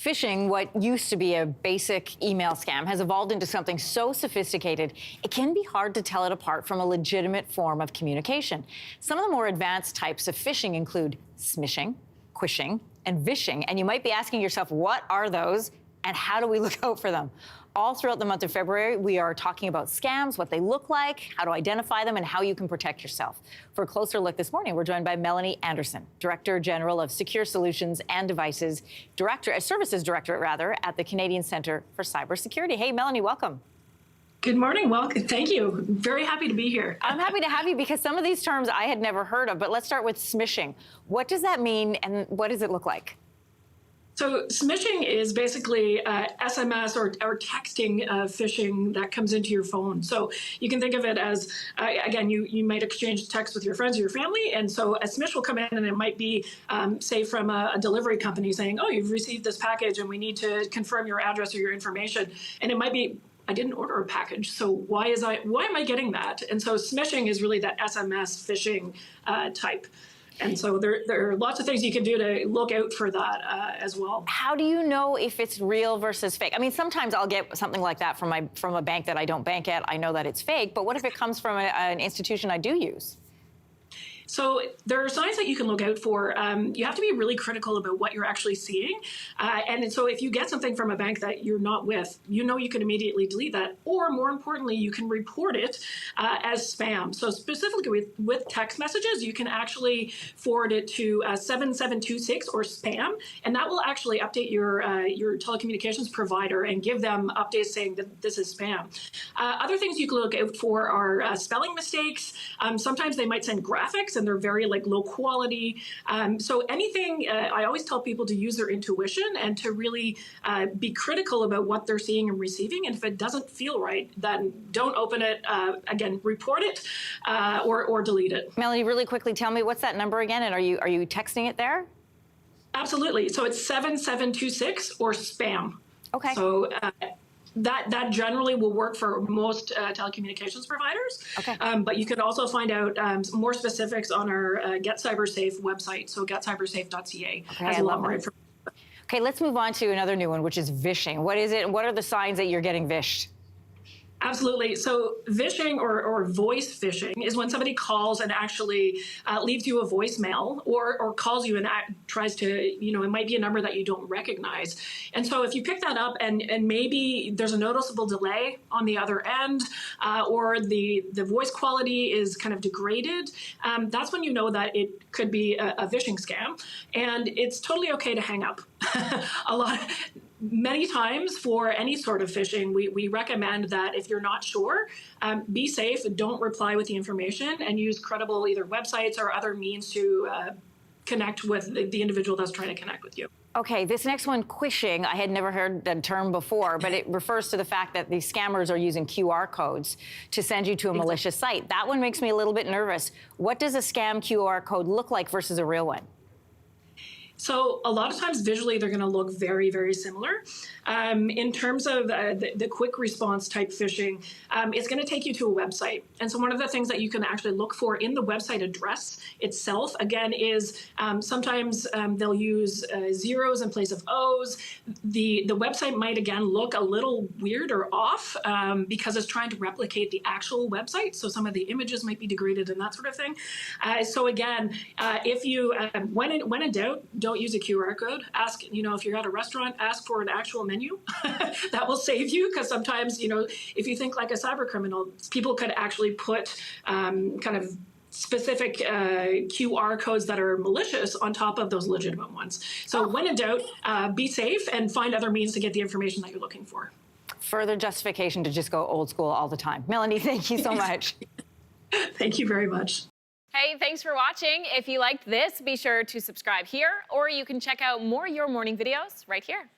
Phishing, what used to be a basic email scam, has evolved into something so sophisticated, it can be hard to tell it apart from a legitimate form of communication. Some of the more advanced types of phishing include smishing, quishing, and vishing. And you might be asking yourself, what are those and how do we look out for them? All throughout the month of February, we are talking about scams, what they look like, how to identify them, and how you can protect yourself. For a closer look this morning, we're joined by Melanie Anderson, Director General of Secure Solutions and Devices, Services Director, at the Canadian Centre for Cybersecurity. Hey, Melanie, welcome. Good morning. Welcome. Thank you. Very happy to be here. I'm happy to have you because some of these terms I had never heard of, but let's start with smishing. What does that mean and what does it look like? So smishing is basically SMS or texting phishing that comes into your phone. So you can think of it as, again, you might exchange text with your friends or your family. And so a smish will come in and it might be, say, from a delivery company saying, oh, you've received this package and we need to confirm your address or your information. And it might be, I didn't order a package, so why am I getting that? And so smishing is really that SMS phishing type. And so there are lots of things you can do to look out for that as well. How do you know if it's real versus fake? I mean, sometimes I'll get something like that from a bank that I don't bank at. I know that it's fake, but what if it comes from an institution I do use? So there are signs that you can look out for. You have to be really critical about what you're actually seeing. And so if you get something from a bank that you're not with, you can immediately delete that. Or more importantly, you can report it as spam. So specifically with text messages, you can actually forward it to 7726 or spam, and that will actually update your telecommunications provider and give them updates saying that this is spam. Other things you can look out for are spelling mistakes. Sometimes they might send graphics and they're very low quality. So anything, I always tell people to use their intuition and to really be critical about what they're seeing and receiving. And if it doesn't feel right, then don't open it. Again, report it or delete it. Melanie, really quickly, tell me what's that number again? And are you texting it there? Absolutely. So it's 7726 or spam. Okay. So that generally will work for most telecommunications providers. Okay. But you can also find out more specifics on our Get Cybersafe website. So getcybersafe.ca has a lot more information. Okay, let's move on to another new one, which is vishing. What is it? And what are the signs that you're getting vished? Absolutely. So vishing or voice phishing is when somebody calls and actually leaves you a voicemail or calls you and tries to, it might be a number that you don't recognize. And so if you pick that up and maybe there's a noticeable delay on the other end or the voice quality is kind of degraded, that's when you know that it could be a vishing scam. And it's totally okay to hang up. Many times for any sort of phishing, we recommend that if you're not sure, be safe, don't reply with the information, and use credible either websites or other means to connect with the individual that's trying to connect with you. Okay, this next one, quishing, I had never heard that term before, but it refers to the fact that these scammers are using QR codes to send you to a malicious site. That one makes me a little bit nervous. What does a scam QR code look like versus a real one? So a lot of times visually, they're going to look very, very similar. In terms of the quick response type phishing, it's going to take you to a website. And so one of the things that you can actually look for in the website address itself, again, is sometimes they'll use zeros in place of O's. The website might, again, look a little weird or off because it's trying to replicate the actual website. So some of the images might be degraded and that sort of thing. So again, if you, when in doubt, don't use a QR code. Ask, if you're at a restaurant, ask for an actual menu. That will save you, because sometimes, if you think like a cyber criminal, people could actually put kind of specific QR codes that are malicious on top of those legitimate ones. So when in doubt, be safe and find other means to get the information that you're looking for. Further justification to just go old school all the time. Melanie, thank you so much. Thank you very much. Hey, thanks for watching. If you liked this, be sure to subscribe here, or you can check out more Your Morning videos right here.